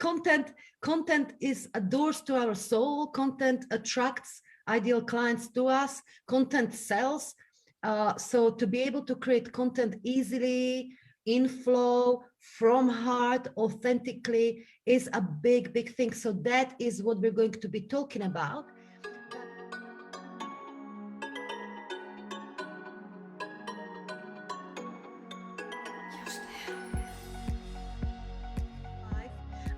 content is a doors to our soul. Content attracts ideal clients to us. Content sells. So to be able to create content easily, in flow, from heart, authentically, is a big thing. So that is what we're going to be talking about.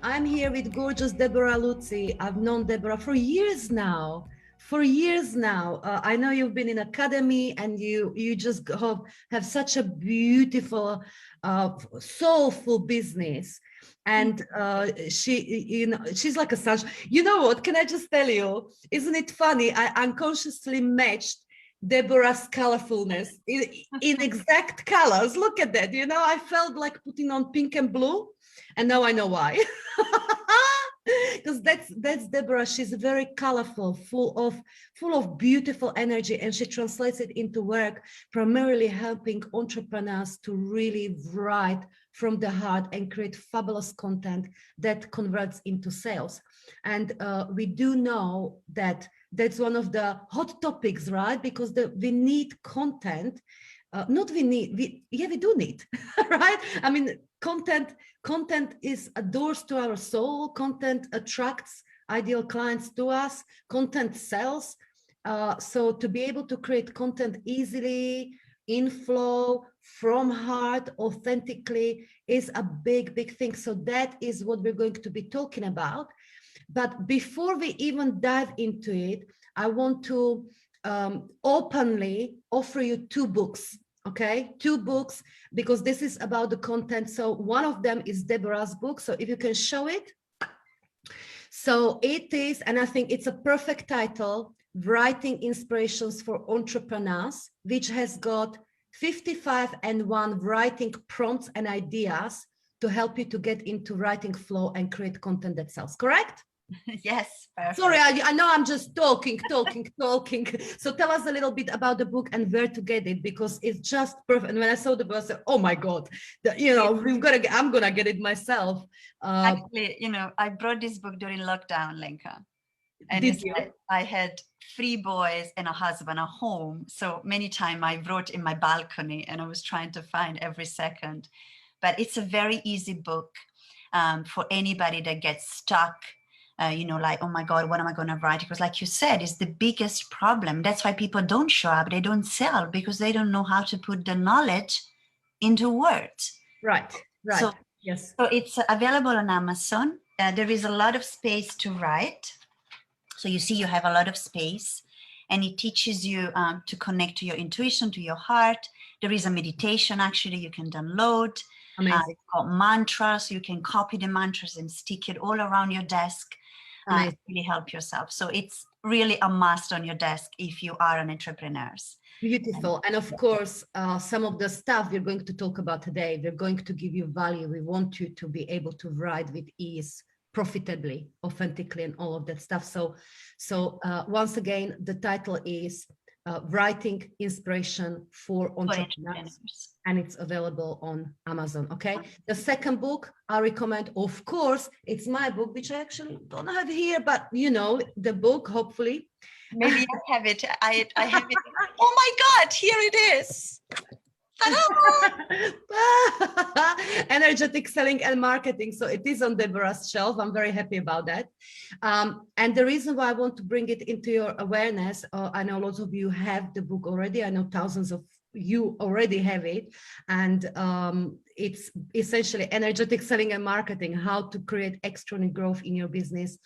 I'm here with gorgeous Debora Luzi. I've known Debora for years now. I know you've been in academy, and you just have such a beautiful, soulful business. And she's like a sunshine. You know what? Can I just tell you? Isn't it funny? I unconsciously matched Debora's colorfulness in exact colors. Look at that. I felt like putting on pink and blue, and now I know why. Because that's Debora. She's very colorful, full of beautiful energy, and she translates it into work, primarily helping entrepreneurs to really write from the heart and create fabulous content that converts into sales. And we do know that that's one of the hot topics, right? Because we need content. We do need, right? I mean, content is a doors to our soul. Content attracts ideal clients to us. Content sells. So to be able to create content easily, in flow, from heart, authentically, is a big thing. So that is what we're going to be talking about. But before we even dive into it, I want to openly offer you two books. Okay, two books, because this is about the content. So one of them is Debora's book. So if you can show it. So it is, and I think it's a perfect title, Writing Inspirations for Entrepreneurs, which has got 55 writing prompts and ideas to help you to get into writing flow and create content that sells, correct? Yes, perfect. Sorry, I know I'm just talking. So tell us a little bit about the book and where to get it, because it's just perfect. And when I saw the book, I said, "Oh my God, I'm gonna get it myself." Actually, I brought this book during lockdown, Lenka. And I had 3 boys and a husband, a home. So many times I wrote in my balcony, and I was trying to find every second. But it's a very easy book for anybody that gets stuck. Like, oh my God, what am I going to write? Because like you said, it's the biggest problem. That's why people don't show up. They don't sell, because they don't know how to put the knowledge into words. Right. So, yes. So it's available on Amazon. There is a lot of space to write. So you see, you have a lot of space, and it teaches you to connect to your intuition, to your heart. There is a meditation, actually, you can download. It's called mantras. You can copy the mantras and stick it all around your desk. Really help yourself. So it's really a must on your desk if you are an entrepreneur. Beautiful. And of course, some of the stuff we're going to talk about today, we're going to give you value. We want you to be able to write with ease, profitably, authentically, and all of that stuff. So once again, the title is Writing Inspiration for Entrepreneurs, and it's available on Amazon. Okay. The second book I recommend, of course, it's my book, which I actually don't have here, but the book, hopefully. Maybe I have it. I have it. Oh my God, here it is. Energetic Selling and Marketing. So it is on Debora's shelf. I'm very happy about that. And the reason why I want to bring it into your awareness, I know lots of you have the book already. I know thousands of you already have it. And it's essentially Energetic Selling and Marketing, how to create extraordinary growth in your business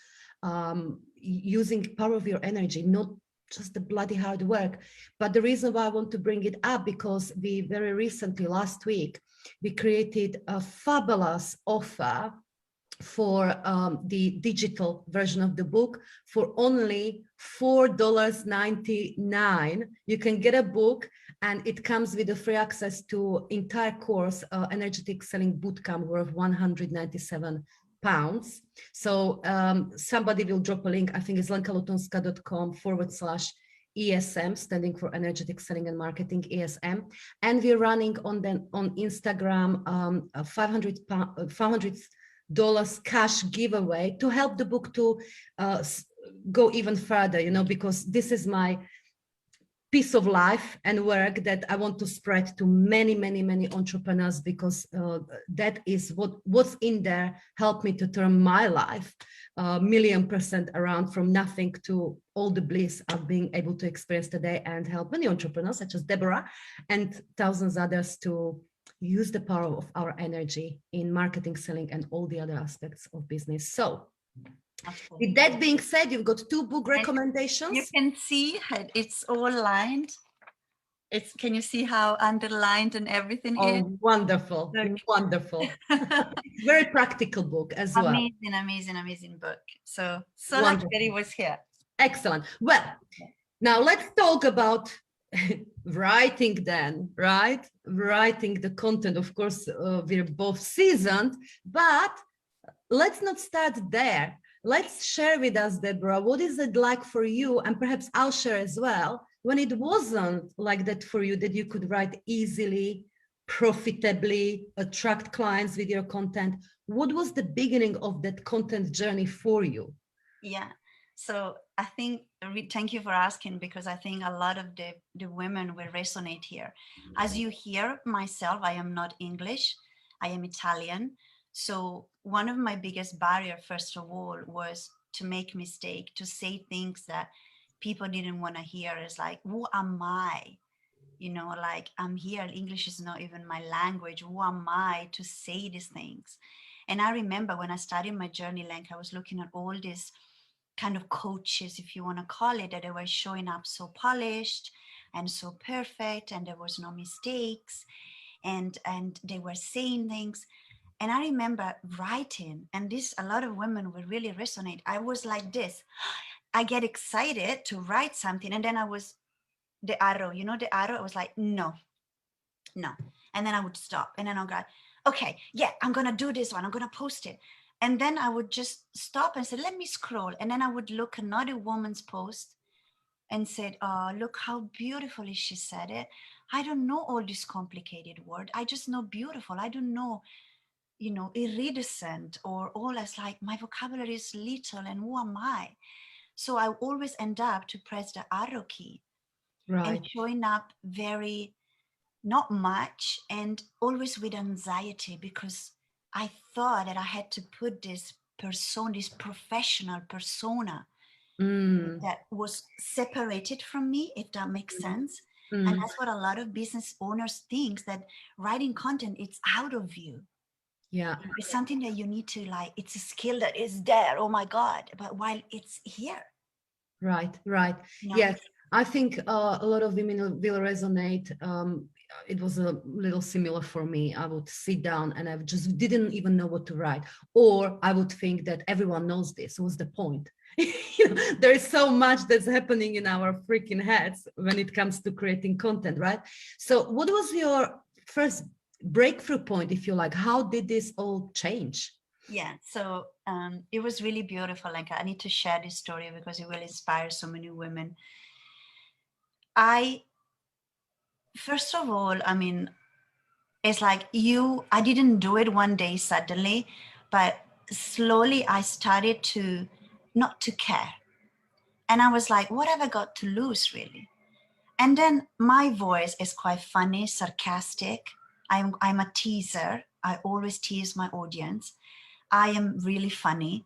using power of your energy, not just the bloody hard work. But the reason why I want to bring it up, because we very recently, last week, we created a fabulous offer for the digital version of the book for only $4.99. You can get a book, and it comes with a free access to entire course, Energetic Selling Bootcamp, worth £197. So somebody will drop a link. I think it's lenkalutonska.com/ESM, standing for Energetic Selling and Marketing, ESM. And we're running on Instagram 500 cash giveaway to help the book to go even further, you know, because this is my piece of life and work that I want to spread to many, many, many entrepreneurs, because that is what's in there helped me to turn my life 1,000,000% around, from nothing to all the bliss of being able to experience today, and help many entrepreneurs such as Debora and thousands others to use the power of our energy in marketing, selling, and all the other aspects of business. So with that being said, you've got 2 book recommendations. You can see it's all lined. Can you see how underlined and everything is? Oh, wonderful. Look. Wonderful. Very practical book as well. Amazing book. So lucky that it was here. Excellent. Well, now let's talk about writing then, right? Writing the content. Of course, we're both seasoned, but let's not start there. Let's share with us, Debora, what is it like for you? And perhaps I'll share as well, when it wasn't like that for you, that you could write easily, profitably, attract clients with your content. What was the beginning of that content journey for you? Yeah, so I think, thank you for asking, because I think a lot of the women will resonate here. As you hear myself, I am not English, I am Italian. So one of my biggest barriers, first of all, was to make mistake, to say things that people didn't want to hear. It's like, who am I? You know, like, I'm here. English is not even my language. Who am I to say these things? And I remember when I started my journey, Lenka, I was looking at all these kind of coaches, if you want to call it, that they were showing up so polished and so perfect, and there was no mistakes, and they were saying things. And I remember writing, and a lot of women will really resonate. I was like this. I get excited to write something, and then the arrow, you know, the arrow, I was like, no. And then I would stop, and then I'll go, okay, yeah, I'm going to do this one. I'm going to post it. And then I would just stop and say, let me scroll. And then I would look at another woman's post and said, oh, look how beautifully she said it. I don't know all this complicated word. I just know beautiful. I don't know, you know, iridescent or all. As like, my vocabulary is little, and who am I? So I always end up to press the arrow key, right, and showing up very not much, and always with anxiety, because I thought that I had to put this persona, this professional persona that was separated from me, if that makes sense. And that's what a lot of business owners think, that writing content, it's out of you. Yeah, it's something that you need to, like, it's a skill that is there, oh my God, but while it's here. Right. You know? Yes, I think a lot of women will resonate. It was a little similar for me. I would sit down and I just didn't even know what to write, or I would think that everyone knows this. What's the point? You know, there is so much that's happening in our freaking heads when it comes to creating content, right? So what was your first breakthrough point, if you like? How did this all change? Yeah, so it was really beautiful. Like, I need to share this story because it will inspire so many women. First of all, I mean, it's like I didn't do it one day suddenly, but slowly I started to not to care. And I was like, what have I got to lose, really? And then my voice is quite funny, sarcastic. I'm a teaser. I always tease my audience. I am really funny.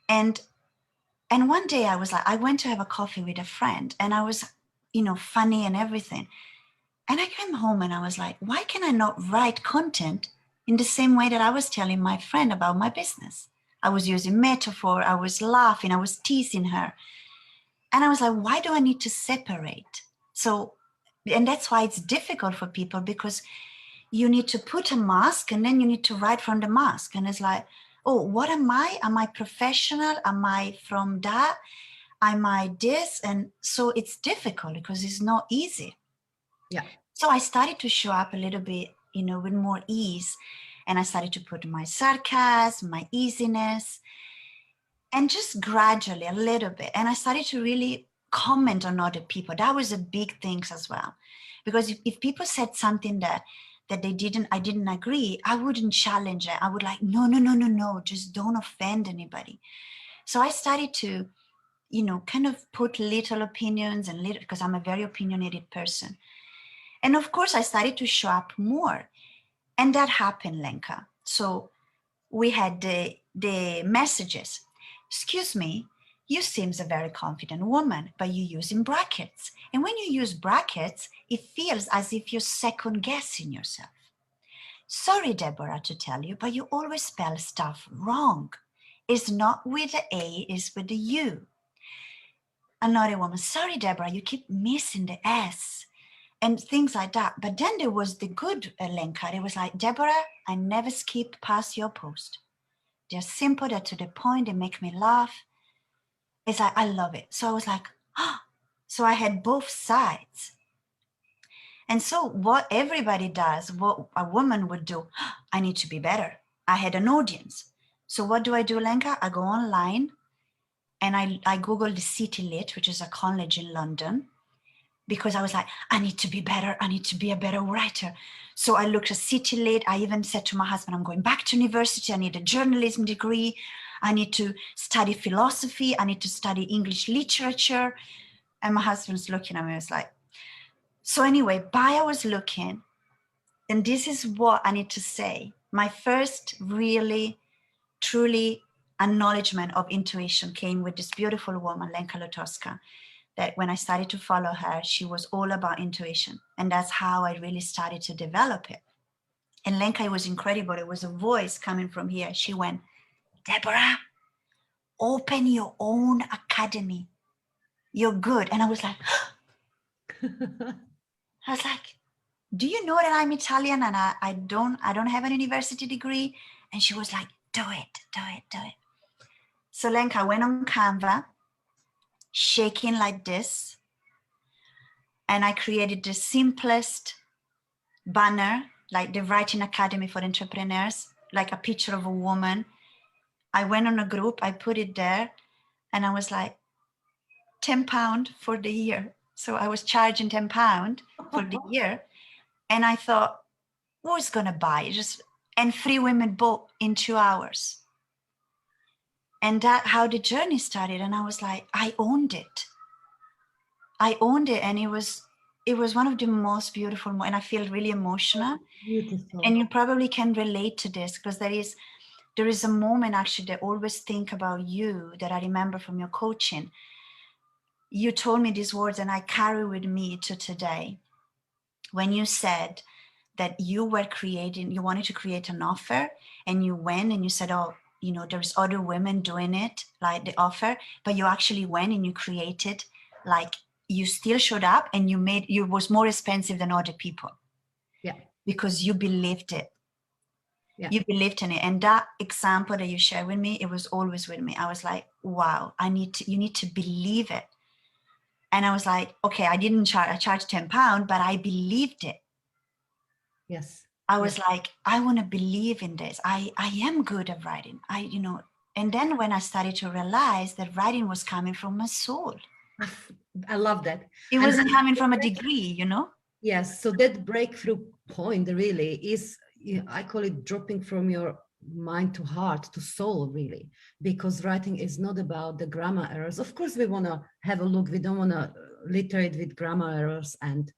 And one day I was like, I went to have a coffee with a friend, and I was, you know, funny and everything. And I came home and I was like, why can I not write content in the same way that I was telling my friend about my business? I was using metaphor, I was laughing, I was teasing her. And I was like, why do I need to separate? So, and that's why it's difficult for people, because you need to put a mask and then you need to write from the mask. And it's like, oh, what am I? Am I professional? Am I from that? Am I this? And so it's difficult because it's not easy. Yeah. So I started to show up a little bit, you know, with more ease. And I started to put my sarcasm, my easiness, and just gradually a little bit. And I started to really comment on other people. That was a big thing as well. Because if people said something that that I didn't agree, I wouldn't challenge it. I would like, no, just don't offend anybody. So I started to, kind of put little opinions and little, because I'm a very opinionated person. And of course I started to show up more. And that happened, Lenka. So we had the messages. Excuse me, you seems a very confident woman, but you use in brackets. And when you use brackets, it feels as if you're second guessing yourself. Sorry, Debora, to tell you, but you always spell stuff wrong. It's not with the A, it's with the U. Another woman, sorry, Debora, you keep missing the S. And things like that. But then there was the good Lenka. It was like, Debora, I never skip past your post. They're simple, they're to the point, they make me laugh. It's like, I love it. So I was like, oh. So I had both sides. And so what everybody does, what a woman would do, I need to be better. I had an audience. So what do, Lenka? I go online and I Google the City Lit, which is a college in London, because I was like, I need to be better. I need to be a better writer. So I looked at City Lit. I even said to my husband, I'm going back to university. I need a journalism degree. I need to study philosophy. I need to study English literature. And my husband's looking at me. I was like, so anyway, I was looking, and this is what I need to say. My first really, truly acknowledgement of intuition came with this beautiful woman, Lenka Lutonska, that when I started to follow her, she was all about intuition. And that's how I really started to develop it. And Lenka, it was incredible. It was a voice coming from here. She went, Debora, open your own academy. You're good. And I was like, do you know that I'm Italian and I don't have an university degree? And she was like, do it. So Lenka, I went on Canva, shaking like this. And I created the simplest banner, like the Writing Academy for Entrepreneurs, like a picture of a woman. I went on a group, I put it there, and I was like, £10 for the year. So I was charging £10 for the year. And I thought, who's gonna buy it? And 3 women bought in 2 hours. And that's how the journey started. And I was like, I owned it. And it was one of the most beautiful, and I feel really emotional. Beautiful. And you probably can relate to this, because there is a moment actually that I always think about you, that I remember from your coaching. You told me these words and I carry with me to today. When you said that you wanted to create an offer, and you went and you said, oh, there's other women doing it, like the offer, but you actually went and you created, like, you still showed up and you was more expensive than other people. Yeah. Because you believed it. Yeah. You believed in it. And that example that you shared with me, it was always with me. I was like, wow, you need to believe it. And I was like, okay, I charged £10, but I believed it. Yes. I was like, I want to believe in this. I am good at writing. And then when I started to realize that writing was coming from my soul. I love that. It wasn't coming from a degree, Yes. So that breakthrough point really is, I call it dropping from your mind to heart to soul, really, because writing is not about the grammar errors. Of course, we want to have a look. We don't want to litter it with grammar errors and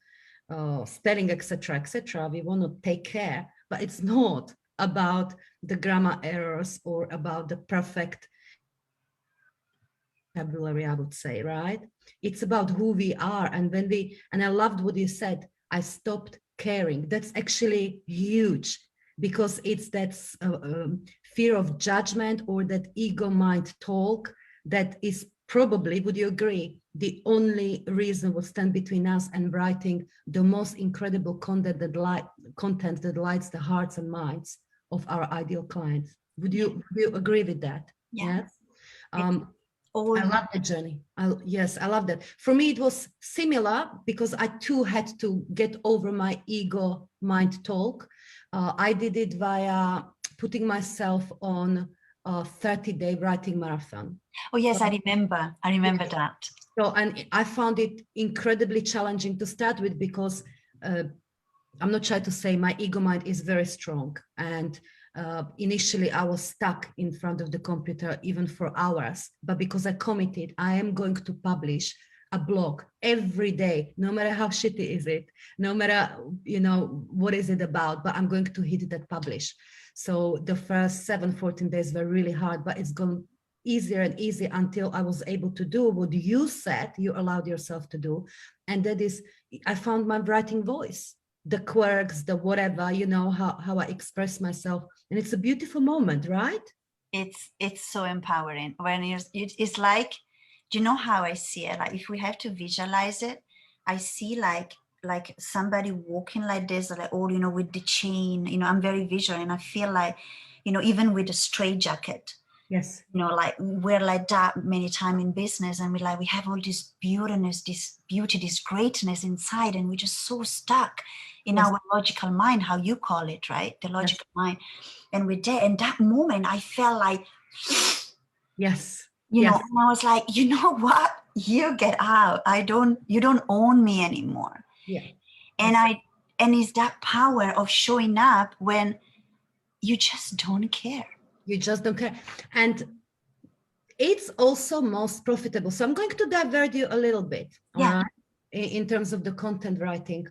spelling, etc., etc. We want to take care, but it's not about the grammar errors or about the perfect vocabulary, I would say, right? It's about who we are. And I loved what you said, I stopped caring. That's actually huge, because it's that fear of judgment or that ego mind talk that is probably, would you agree, the only reason will stand between us and writing the most incredible content that lights the hearts and minds of our ideal clients. Would you agree with that? Yeah. Yes. I love the journey. Yes, I love that. For me, it was similar, because I too had to get over my ego mind talk. I did it via putting myself on a 30-day writing marathon. Oh, yes, I remember that. So, and I found it incredibly challenging to start with, because I'm not shy to say my ego mind is very strong. And initially I was stuck in front of the computer even for hours, but because I committed, I am going to publish a blog every day, no matter how shitty is it, no matter, what is it about, but I'm going to hit that publish. So the first 14 days were really hard, but it's gone easier and easier until I was able to do what you said, you allowed yourself to do. And that is, I found my writing voice, the quirks, the whatever, how I express myself. And it's a beautiful moment, right? It's so empowering when it's like, do you know how I see it? Like if we have to visualize it, I see like somebody walking like this, like, oh, with the chain, I'm very visual, and I feel like, even with a straight jacket, yes, like we're like that many times in business, and we have all this beautiness, this beauty, this greatness inside, and we're just so stuck in yes, our logical mind, how you call it, right? The logical yes, mind. And we're there. In that moment, I felt like, yes, and yes, I was like, you know what? You get out. You don't own me anymore. yeah, And yes. and it's that power of showing up when you just don't care. You just don't care. And it's also most profitable. So I'm going to divert you a little bit, all Yeah. right, in terms of the content writing.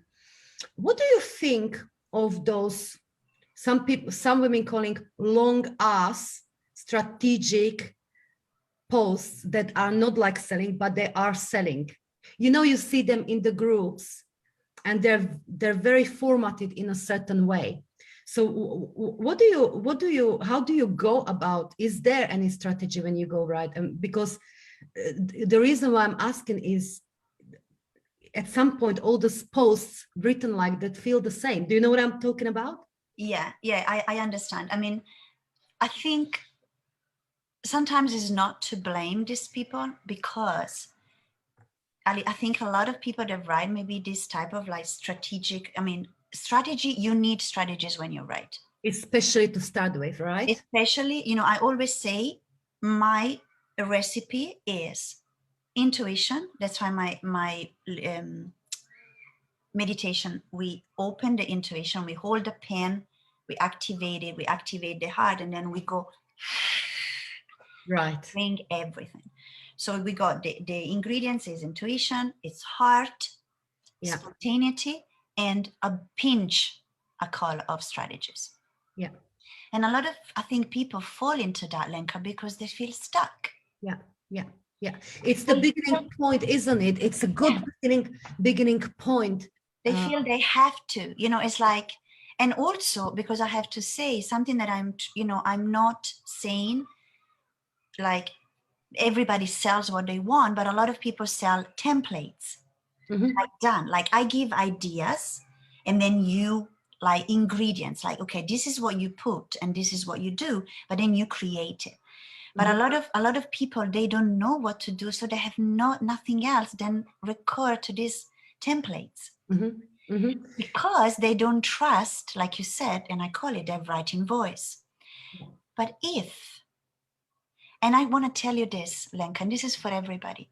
What do you think of those, some women calling long ass strategic posts that are not like selling, but they are selling? You see them in the groups, and they're very formatted in a certain way. So how do you go about, is there any strategy when you go right? Because the reason why I'm asking is, at some point all those posts written like that feel the same. Do you know what I'm talking about? Yeah. I understand. I mean, I think sometimes it's not to blame these people, because I think a lot of people that write maybe this type of like strategic, strategy, you need strategies when you write. Especially to start with, right? Especially, I always say my recipe is intuition. That's why my meditation, we open the intuition, we hold the pen, we activate it, we activate the heart, and then we go Right. bring everything. So we got the ingredients is intuition, it's heart, Yeah. spontaneity, and a pinch, a call of strategies. Yeah. And a lot of, I think, people fall into that, Lenka, because they feel stuck. Yeah. Yeah. Yeah. It's the beginning point, isn't it? It's a good beginning point. They feel they have to, it's like, and also because I have to say something that I'm not saying like everybody sells what they want, but a lot of people sell templates. Like done, like I give ideas, and then you like ingredients, like, okay, this is what you put and this is what you do, but then you create it. But a lot of people, they don't know what to do, so they have nothing else than recur to these templates. Because they don't trust, like you said, and I call it their writing voice. But and I want to tell you this, Lenka, and this is for everybody.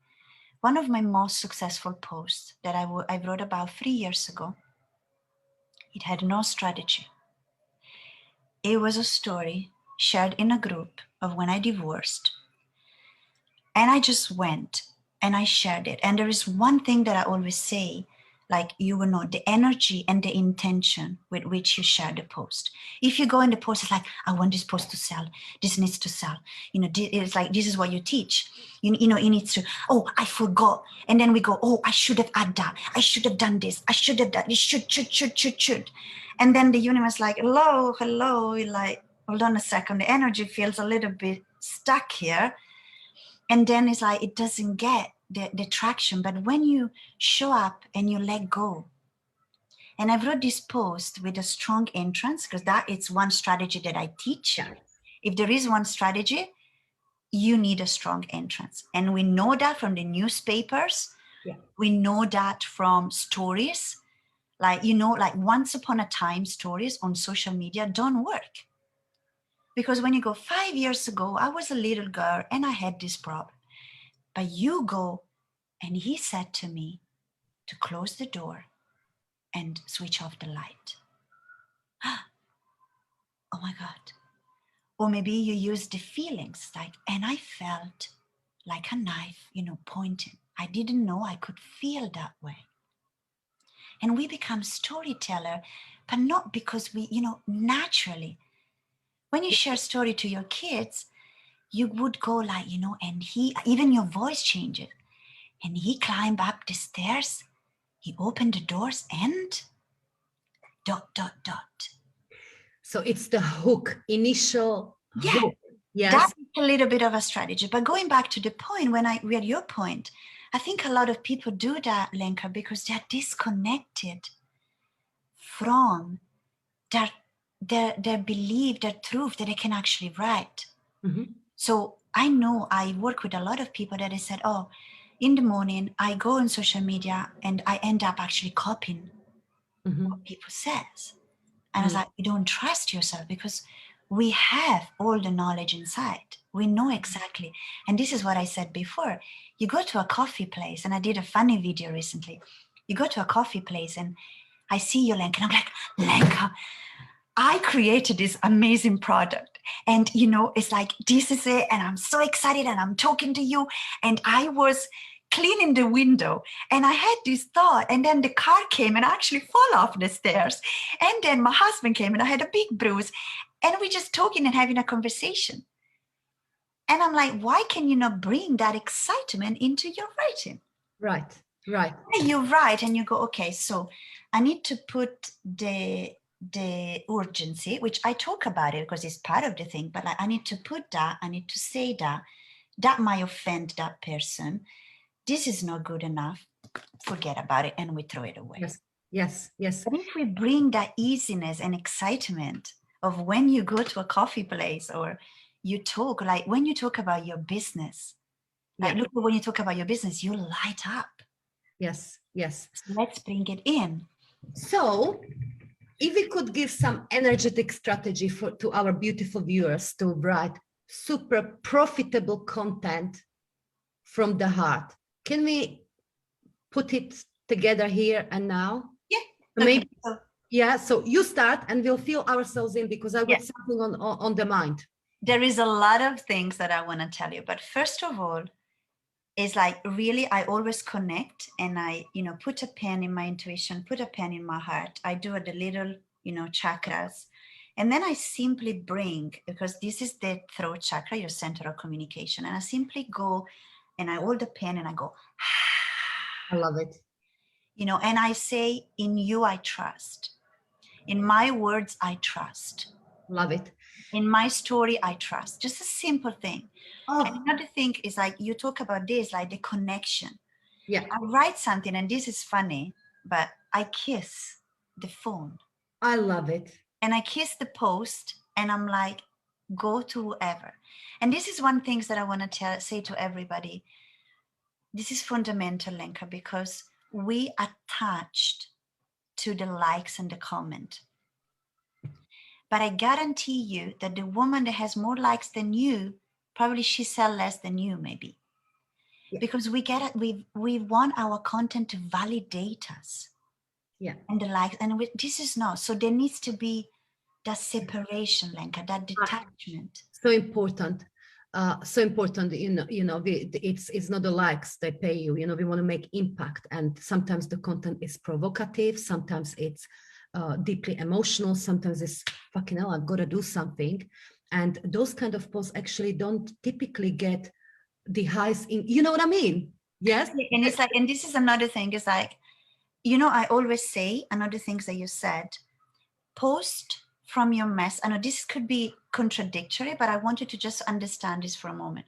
One of my most successful posts that I wrote about 3 years ago, it had no strategy. It was a story shared in a group of when I divorced. And I just went and I shared it. And there is one thing that I always say, like, you will know the energy and the intention with which you share the post. If you go in the post, it's like, I want this post to sell. This needs to sell. It's like, this is what you teach. You need to, oh, I forgot. And then we go, oh, I should have had that. I should have done this. I should have done this. Should. And then the universe like, hello. Like, hold on a second. The energy feels a little bit stuck here. And then it's like, it doesn't get the traction. But when you show up and you let go, and I wrote this post with a strong entrance, because that is one strategy that I teach. Yeah. If there is one strategy, you need a strong entrance. And we know that from the newspapers. Yeah. We know that from stories. Like, like once upon a time stories on social media don't work. Because when you go 5 years ago, I was a little girl and I had this problem. But you go, and he said to me to close the door and switch off the light. Oh my God. Or maybe you use the feelings like, and I felt like a knife, pointing. I didn't know I could feel that way. And we become storyteller, but not because we, naturally. When you share story to your kids, you would go like, and even your voice changes. And he climbed up the stairs, he opened the doors and ... So it's the hook, initial hook. Yes. That's a little bit of a strategy. But going back to the point, when I read your point, I think a lot of people do that, Lenka, because they're disconnected from their belief, their truth that they can actually write. Mm-hmm. So I know I work with a lot of people that they said, oh, in the morning I go on social media and I end up actually copying what people says. And I was like, you don't trust yourself because we have all the knowledge inside. We know exactly. And this is what I said before. You go to a coffee place, and I did a funny video recently. You go to a coffee place and I see you, Lenka, and I'm like, Lenka, I created this amazing product. And, it's like, this is it. And I'm so excited and I'm talking to you. And I was cleaning the window and I had this thought, and then the car came and I actually fall off the stairs, and then my husband came and I had a big bruise, and we just talking and having a conversation. And I'm like, why can you not bring that excitement into your writing? Right. And you write and you go, okay, so I need to put the urgency, which I talk about it because it's part of the thing, but I need to put that, I need to say that might offend that person. This is not good enough. Forget about it, and we throw it away. Yes. But if we bring that easiness and excitement of when you go to a coffee place or you talk, like when you talk about your business, like look, when you talk about your business, you light up. Yes. So let's bring it in. So if we could give some energetic strategy to our beautiful viewers to write super profitable content from the heart, can we put it together here and now? Yeah. Maybe. Okay. Yeah. So you start and we'll feel ourselves in, because I got something on the mind. There is a lot of things that I want to tell you, but first of all, is like really, I always connect and I, put a pen in my intuition, put a pen in my heart. I do the little, chakras. And then I simply bring, because this is the throat chakra, your center of communication. And I simply go and I hold the pen and I go, I love it. And I say, in you, I trust. In my words, I trust. Love it. In my story, I trust. Just a simple thing. Oh. And another thing is like, you talk about this, like the connection. Yeah. I write something, and this is funny, but I kiss the phone. I love it. And I kiss the post, and I'm like, go to whoever. And this is one thing that I want to say to everybody. This is fundamental, Lenka, because we attached to the likes and the comment. But I guarantee you that the woman that has more likes than you, probably she sells less than you, maybe. Yeah. Because we want our content to validate us. Yeah. And the likes, and this is not. So there needs to be that separation, Lenka, that detachment. So important. So important, it's not the likes they pay you, we want to make impact, and sometimes the content is provocative, sometimes it's deeply emotional, sometimes it's fucking hell, I've got to do something, and those kind of posts actually don't typically get the highs in, you know what I mean? Yes. And it's like, and this is another thing, is like, I always say, another things that you said, post from your mess. I know this could be contradictory, but I want you to just understand this for a moment.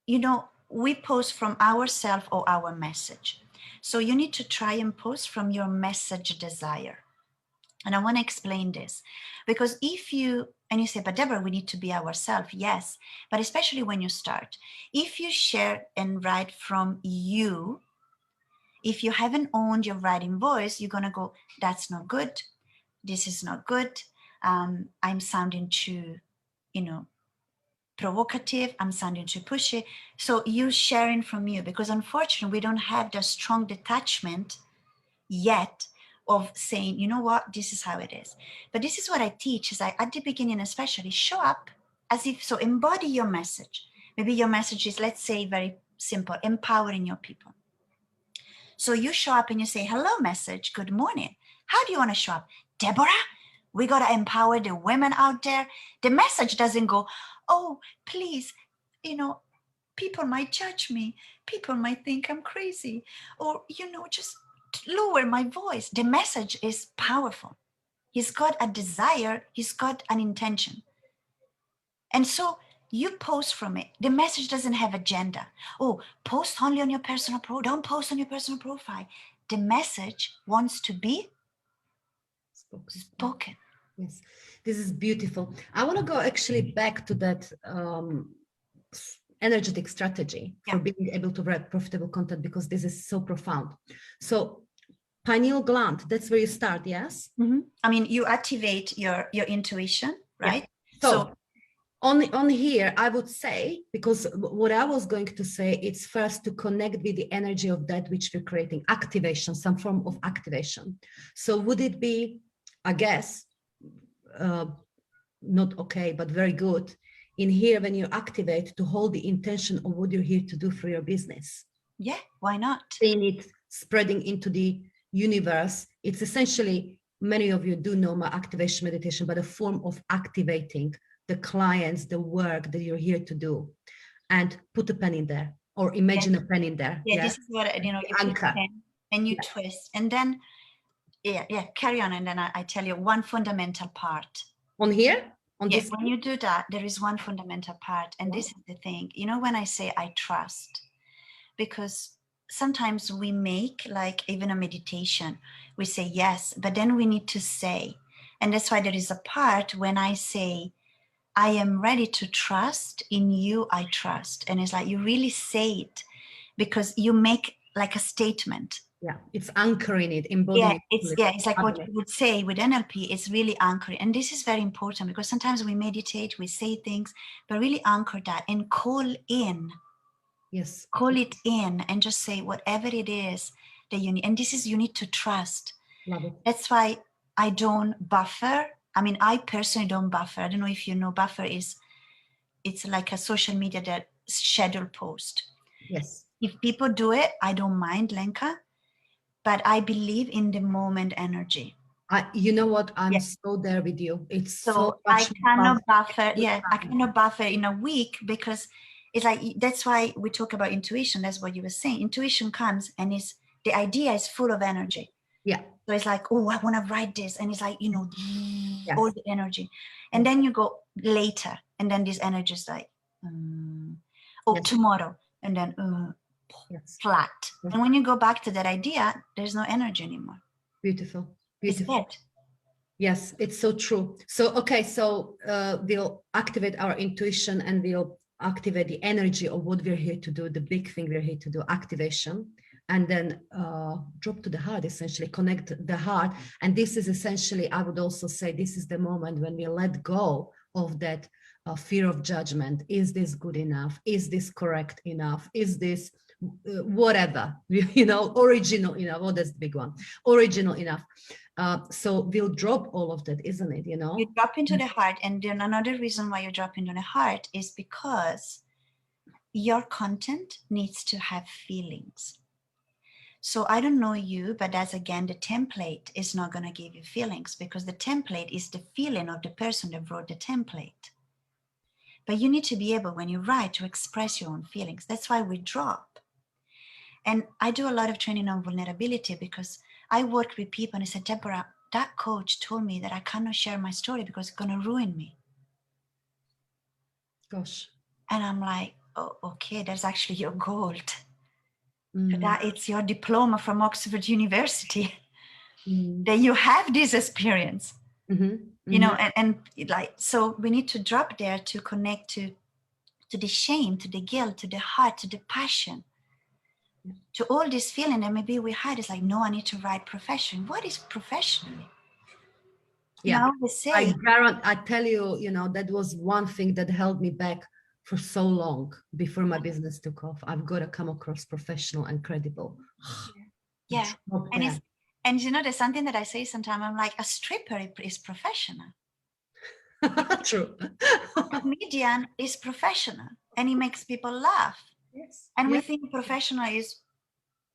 We post from ourselves or our message. So you need to try and post from your message desire. And I want to explain this, because if you say, but Debora, we need to be ourselves. Yes, but especially when you start, if you share and write from you, if you haven't owned your writing voice, you're going to go, that's not good. This is not good. I'm sounding too, provocative. I'm sounding too pushy. So you sharing from you, because unfortunately we don't have the strong detachment yet of saying, you know what, this is how it is. But this is what I teach, is at the beginning especially, show up as if, so embody your message. Maybe your message is, let's say, very simple, empowering your people. So you show up and you say, hello message, good morning. How do you want to show up? Debora, we got to empower the women out there. The message doesn't go, oh, please, people might judge me. People might think I'm crazy, or, just lower my voice. The message is powerful. He's got a desire. He's got an intention. And so you post from it. The message doesn't have agenda. Oh, post only on your personal profile. Don't post on your personal profile. The message wants to be spoken. Yes, this is beautiful. I want to go actually back to that energetic strategy for being able to write profitable content, because this is so profound. So pineal gland, that's where you start, yes? Mm-hmm. I mean, you activate your intuition, right? Yeah. So on here, I would say, because what I was going to say, it's first to connect with the energy of that which we're creating, activation, some form of activation. So would it be, I guess, not okay, but very good, in here when you activate, to hold the intention of what you're here to do for your business? Yeah, why not? Seeing it spreading into the universe. It's essentially, many of you do know my activation meditation, but a form of activating the clients, the work that you're here to do, and put a pen in there, or imagine a pen in there. Yeah, this is what, you put a pen and you twist, and then, carry on. And then I tell you one fundamental part. On here? Yes, when you do that, there is one fundamental part. And this is the thing, when I say I trust, because sometimes we make, like, even a meditation, we say yes, but then we need to say, and that's why there is a part when I say, I am ready to trust in you, I trust. And it's like, you really say it, because you make like a statement. Yeah, it's anchoring it, embodying it. It's like what you would say with NLP, it's really anchoring. And this is very important, because sometimes we meditate, we say things, but really anchor that and call in. Yes. Call it in and just say whatever it is that you need. And this is, you need to trust. Love it. That's why I don't buffer. I mean, I personally don't buffer. I don't know if you know, buffer is, it's like a social media that schedule post. Yes. If people do it, I don't mind, Lenka, but I believe in the moment energy. You know what? I'm so there with you. It's so much. I cannot buffer. Yeah, I cannot buffer in a week, because it's like, that's why we talk about intuition. That's what you were saying. Intuition comes and the idea is full of energy. Yeah. So it's like, oh, I want to write this. And it's like, all the energy. And then you go later, and then this energy is like, tomorrow. And then flat. Yes. And when you go back to that idea, there's no energy anymore. Beautiful. Beautiful. It's dead. Yes, it's so true. So, okay, so we'll activate our intuition, and we'll activate the energy of what we're here to do, the big thing we're here to do, activation, and then drop to the heart, essentially connect the heart. And this is essentially, I would also say, this is the moment when we let go of that fear of judgment. Is this good enough? Is this correct enough? Is this whatever, original enough? Oh, that's the big one, original enough. So we'll drop all of that, isn't it? You drop into the heart. And then another reason why you drop into the heart is because your content needs to have feelings. So I don't know you, but that's, again, the template is not going to give you feelings, because the template is the feeling of the person that wrote the template. But you need to be able, when you write, to express your own feelings. That's why we drop. And I do a lot of training on vulnerability, because I work with people and I said, Debora, that coach told me that I cannot share my story because it's going to ruin me. Gosh. And I'm like, oh, okay, that's actually your gold. That it's your diploma from Oxford University that you have this experience. And like, so we need to drop there to connect to the shame, to the guilt, to the heart, to the passion, to all this feeling that maybe we had. Is like, no, I need to write profession. What is professionally? Yeah, I tell you, that was one thing that held me back for so long before my business took off. I've got to come across professional and credible. Yeah. And And you know, there's something that I say sometimes, I'm like, a stripper is professional. True. A comedian is professional and he makes people laugh. Yes. And we Yes. think professional is,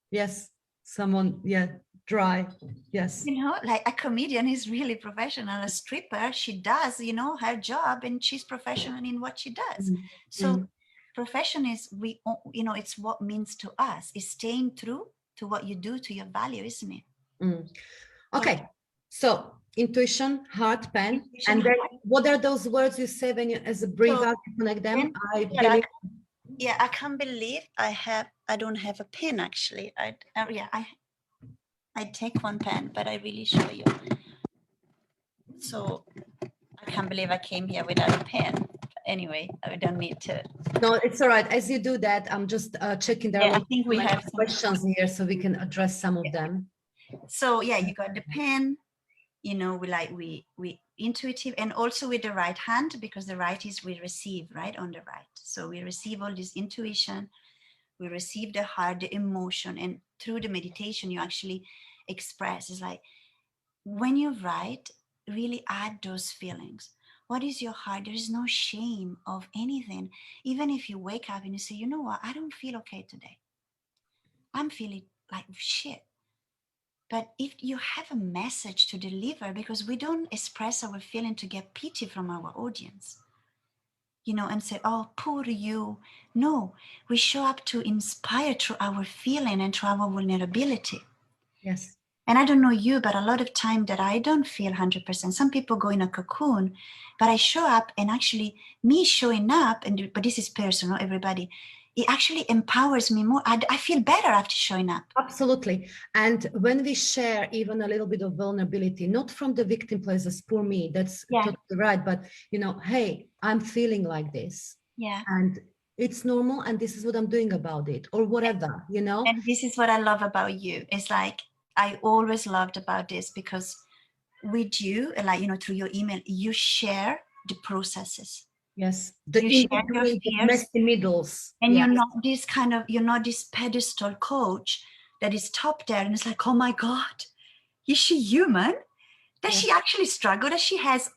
Yes. Someone, yeah, dry. Yes. you know, like a comedian is really professional. A stripper, she does, you know, her job and she's professional in what she does. Mm. So profession is, you know, it's what means to us. It's staying true to what you do, to your value, isn't it? Mm. Okay. Yeah. So intuition, heart, pen, Intuition, and then heart. what are those words you say when you, as a breathe So out, you connect them? then, I yeah, believe. Yeah, I can't believe I don't have a pen actually. I take one pen, but I really show you. So I can't believe I came here without a pen. Anyway, I don't need to. No, it's all right. As you do that, I'm just checking. There Yeah, are I think we have some questions here, so we can address some of them. So yeah, you got the pen. You know, we intuitive, and also with the right hand, because the right is we receive, right, on the right. So we receive all this intuition, we receive the heart, the emotion, and through the meditation you actually express. It's like when you write, really add those feelings. What is your heart? There is no shame of anything. Even if you wake up and you say, you know what, I don't feel okay today, I'm feeling like shit. But if you have a message to deliver, because we don't express our feeling to get pity from our audience, you know, and say, oh, poor you. No, we show up to inspire through our feeling and through our vulnerability. Yes. And I don't know you, but a lot of time that I don't feel 100%. Some people go in a cocoon, but I show up, and actually me showing up, but this is personal, everybody, it actually empowers me more. I feel better after showing up. Absolutely. And when we share even a little bit of vulnerability, not from the victim place as poor me, that's totally right. But, you know, hey, I'm feeling like this. Yeah. And it's normal. And this is what I'm doing about it, or whatever, you know. And this is what I love about you. It's like, I always loved about this, because with you, like, you know, through your email, you share the processes. Yes, You share your fears, the messy middles. and yes. you're not this pedestal coach that is top there, and it's like, oh my God, is she human? Does she actually struggle? Does she has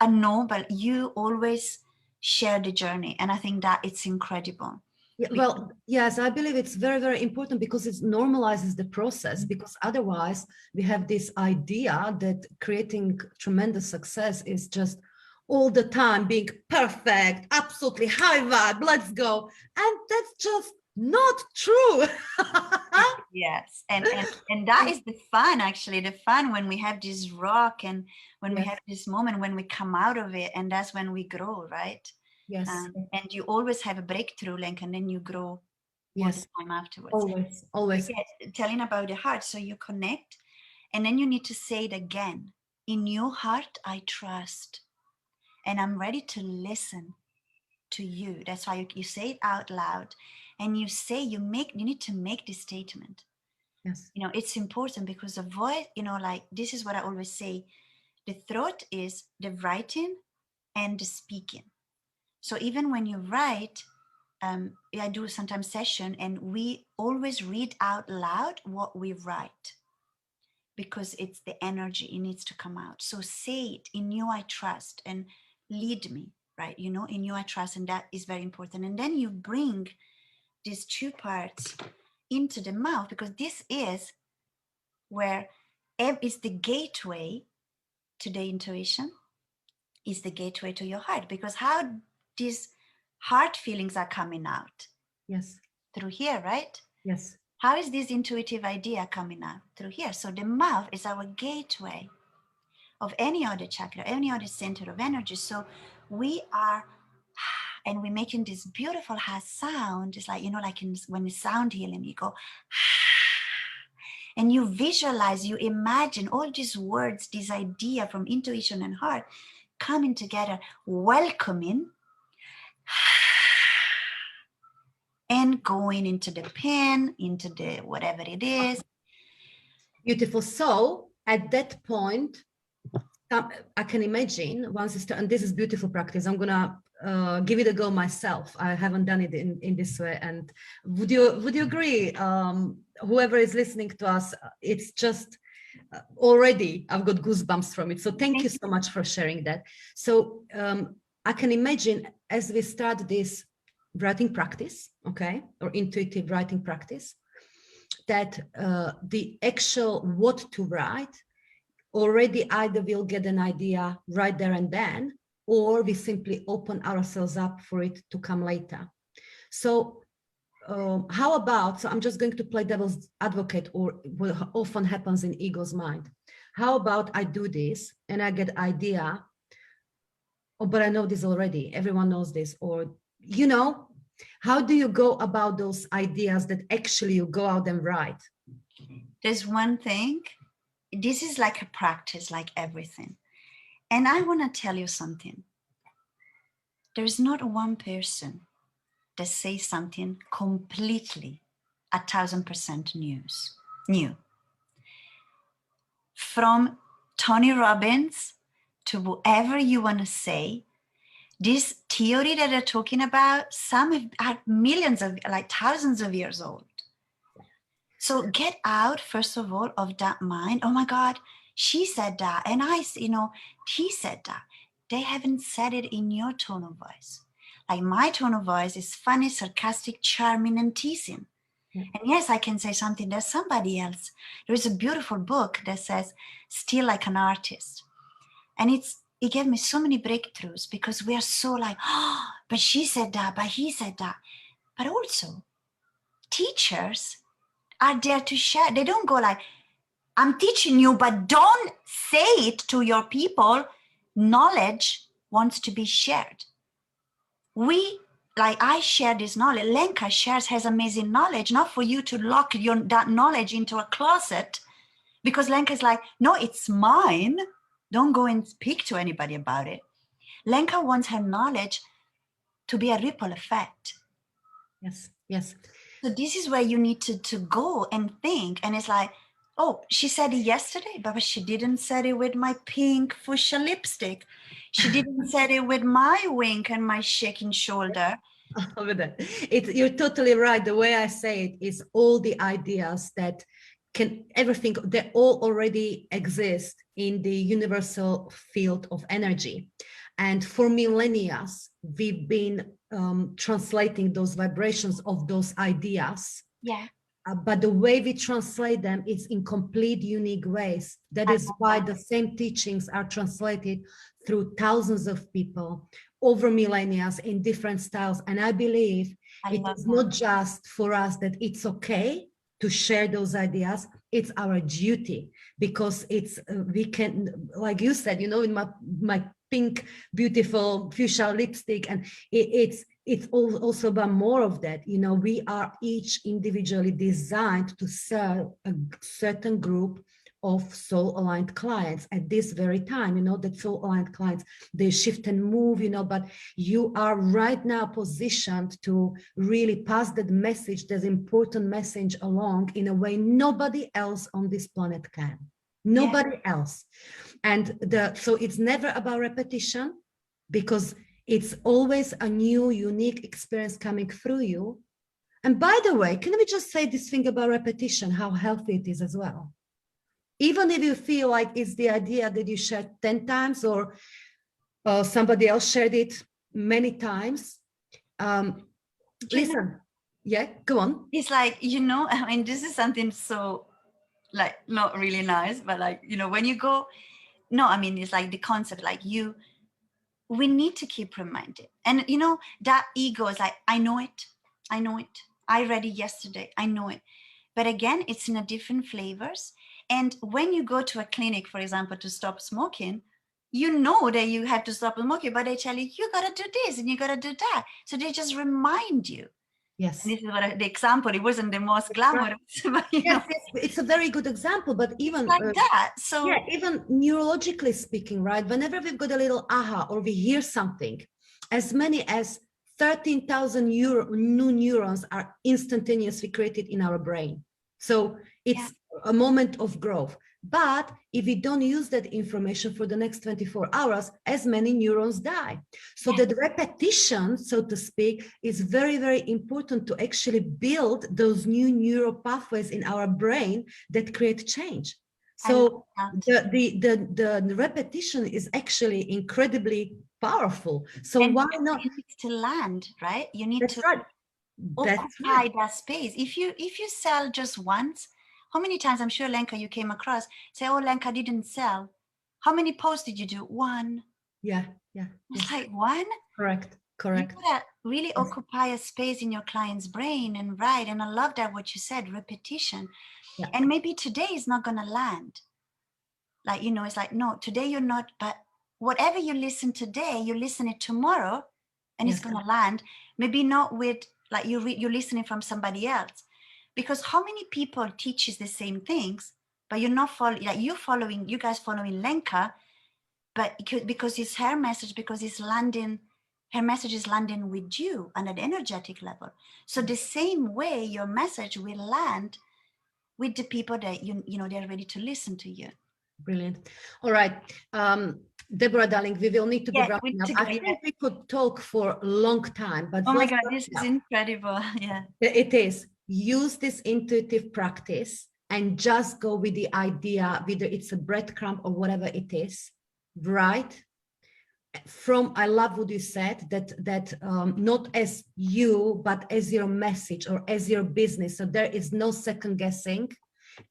a no? But you always share the journey, and I think that it's incredible. Yeah, well, yes, I believe it's very, very important, because it normalizes the process, because otherwise we have this idea that creating tremendous success is just all the time being perfect, absolutely high vibe, let's go. And that's just not true. Yes, and that is the fun, actually, the fun when we have this rock, and when we have this moment when we come out of it, and that's when we grow, right? Yes. And you always have a breakthrough, Lenka, and then you grow all the time afterwards. Always. Yes, telling about the heart, so you connect, and then you need to say it again. In your heart, I trust, and I'm ready to listen to you. That's why you say it out loud, and you say, you need to make this statement. Yes. You know, it's important, because the voice, you know, like, this is what I always say, the throat is the writing and the speaking. So even when you write, I do sometimes session, and we always read out loud what we write, because it's the energy, it needs to come out. So say it, in you I trust, and lead me, right? You know, in you I trust, and that is very important. And then you bring these two parts into the mouth, because this is where is the gateway to the intuition, is the gateway to your heart, because how these heart feelings are coming out? Yes. Through here, right? Yes. How is this intuitive idea coming out? Through here. So the mouth is our gateway of any other chakra, any other center of energy. So we are, and we're making this beautiful sound. It's like, you know, like when the sound healing, you go, and you visualize, you imagine all these words, this idea from intuition and heart coming together, welcoming, and going into the pen, into the whatever it is. Beautiful. So at that point, I can imagine once it's and this is beautiful practice. I'm gonna give it a go myself. I haven't done it in this way. And would you agree? Whoever is listening to us, it's just Already I've got goosebumps from it. So thank you so much for sharing that. So I can imagine as we start this writing practice, okay, or intuitive writing practice, that the actual what to write already either we'll get an idea right there and then, or we simply open ourselves up for it to come later. So how about, so I'm just going to play devil's advocate, or what often happens in ego's mind. How about I do this and I get idea, oh, but I know this already, everyone knows this, or, you know, how do you go about those ideas that actually you go out and write? There's one thing, this is like a practice, like everything. And I want to tell you something. There's not one person that says something completely 1,000% new. From Tony Robbins to whoever you want to say, this theory that they're talking about, some are millions of, like thousands of years old. So get out, first of all, of that mind. Oh my God, she said that. And he said that. They haven't said it in your tone of voice. Like my tone of voice is funny, sarcastic, charming, and teasing. Yeah. And yes, I can say something that somebody else. There is a beautiful book that says, Still Like an Artist. And it gave me so many breakthroughs because we are so like, oh, but she said that, but he said that. But also, teachers are there to share. They don't go like, I'm teaching you, but don't say it to your people. Knowledge wants to be shared. I share this knowledge. Lenka has amazing knowledge, not for you to lock that knowledge into a closet, because Lenka is like, no, it's mine. Don't go and speak to anybody about it. Lenka wants her knowledge to be a ripple effect. Yes, yes. So this is where you need to go and think. And it's like, oh, she said it yesterday, but she didn't say it with my pink fuchsia lipstick. She didn't say it with my wink and my shaking shoulder. You're totally right. The way I say it is all the ideas that everything, they all already exist in the universal field of energy. And for millennia, we've been translating those vibrations of those ideas. Yeah. But the way we translate them is in complete unique ways. That is why the same teachings are translated through thousands of people over millennia in different styles. And I believe it is not just for us that it's okay to share those ideas. It's our duty, because we can, like you said, in my pink, beautiful fuchsia lipstick, and it's also about more of that. We are each individually designed to serve a certain group of soul-aligned clients at this very time. That soul-aligned clients, they shift and move, but you are right now positioned to really pass that message, that important message along in a way nobody else on this planet can. Nobody else. And so it's never about repetition, because it's always a new, unique experience coming through you. And by the way, can we just say this thing about repetition, how healthy it is as well? Even if you feel like it's the idea that you shared 10 times or somebody else shared it many times. Listen, go on. It's like, I mean, this is something so like not really nice, but like, when you go, no, I mean, it's like the concept, like we need to keep reminding. And that ego is like, I know it. I read it yesterday. I know it. But again, it's in a different flavors. And when you go to a clinic, for example, to stop smoking, you know that you have to stop smoking, but they tell you, you got to do this and you got to do that. So they just remind you. Yes. And this is what the example, it wasn't the most glamorous. But, yes, it's a very good example, but even like that. So even neurologically speaking, right? Whenever we've got a little aha or we hear something, as many as 13,000 new neurons are instantaneously created in our brain. So it's a moment of growth. But if we don't use that information for the next 24 hours, as many neurons die. So that repetition, so to speak, is very, very important to actually build those new neural pathways in our brain that create change. So the repetition is actually incredibly powerful. So and why not? You need to land, right? You need That's to right. occupy that space. If you sell just once, how many times, I'm sure Lenka you came across, say, oh, Lenka didn't sell. How many posts did you do? One. Yeah. It's like one? Correct. You gotta really occupy a space in your client's brain and write. And I love that what you said, repetition. Yeah. And maybe today is not gonna land. Like, it's like, no, today you're not, but whatever you listen today, you listen it tomorrow and it's gonna land. Maybe not with, like you're listening from somebody else. Because how many people teaches the same things, but you're not following, like you guys following Lenka, but because it's her message, because it's landing, her message is landing with you on an energetic level. So the same way your message will land with the people that they're ready to listen to you. Brilliant. All right. Debora, darling, we will need to be wrapping up. I think we could talk for a long time, but oh my God, this is incredible. Yeah. It is. Use this intuitive practice and just go with the idea, whether it's a breadcrumb or whatever it is, right? I love what you said, that not as you, but as your message or as your business. So there is no second guessing.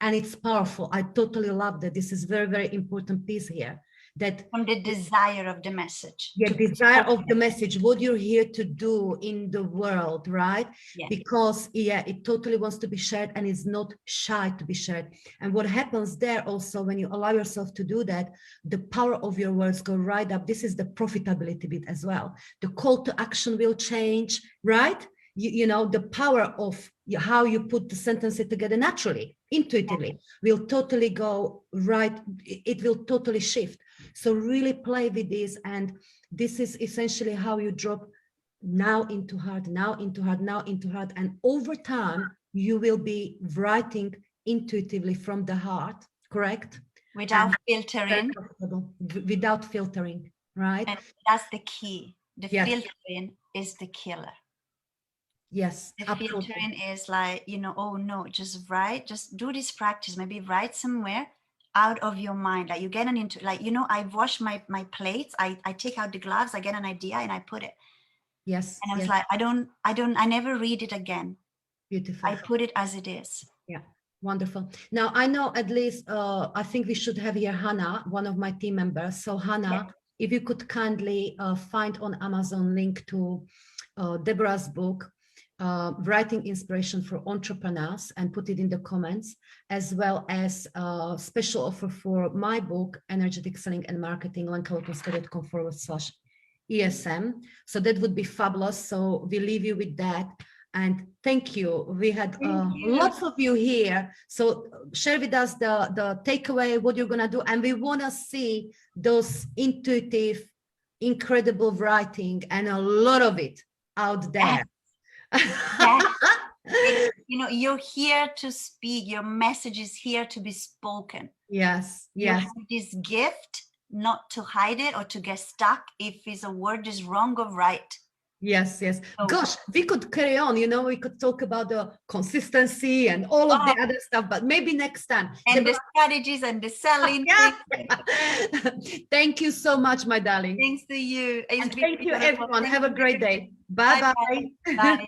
And it's powerful. I totally love that. This is very, very important piece here. That from the desire of the message. Yeah, desire of the message, what you're here to do in the world, right? Yeah. Because it totally wants to be shared and is not shy to be shared. And what happens there also when you allow yourself to do that, the power of your words go right up. This is the profitability bit as well. The call to action will change, right? The power of how you put the sentences together naturally, intuitively, will totally go right. It will totally shift. So really play with this. And this is essentially how you drop now into heart, now into heart, now into heart. And over time, you will be writing intuitively from the heart, correct? Without filtering. Without filtering, right? And that's the key. The filtering is the killer. Yes, the absolutely. Filtering is like, oh no, just write, just do this practice, maybe write somewhere out of your mind, like you get into, like, I wash my plates, I take out the gloves, I get an idea and I put it. Yes. And I was like, I never read it again. Beautiful. I put it as it is. Yeah. Wonderful. Now I know at least, I think we should have here Hannah, one of my team members. So Hannah, if you could kindly find on Amazon link to Debora's book, Writing Inspiration for Entrepreneurs, and put it in the comments, as well as a special offer for my book, Energetic Selling and Marketing, lenkalutonska.com/ESM. So that would be fabulous. So we leave you with that. And thank you. We had lots of you here. So share with us the takeaway, what you're going to do. And we want to see those intuitive, incredible writing and a lot of it out there. You're here to speak. Your message is here to be spoken. Yes. You have this gift not to hide it or to get stuck if a word is wrong or right. Yes. So, gosh, we could carry on, we could talk about the consistency and all of the other stuff, but maybe next time. And the strategies and the selling. Thank you so much, my darling. Thanks to you. And thank you, everyone. Have a great day. Bye-bye. Bye.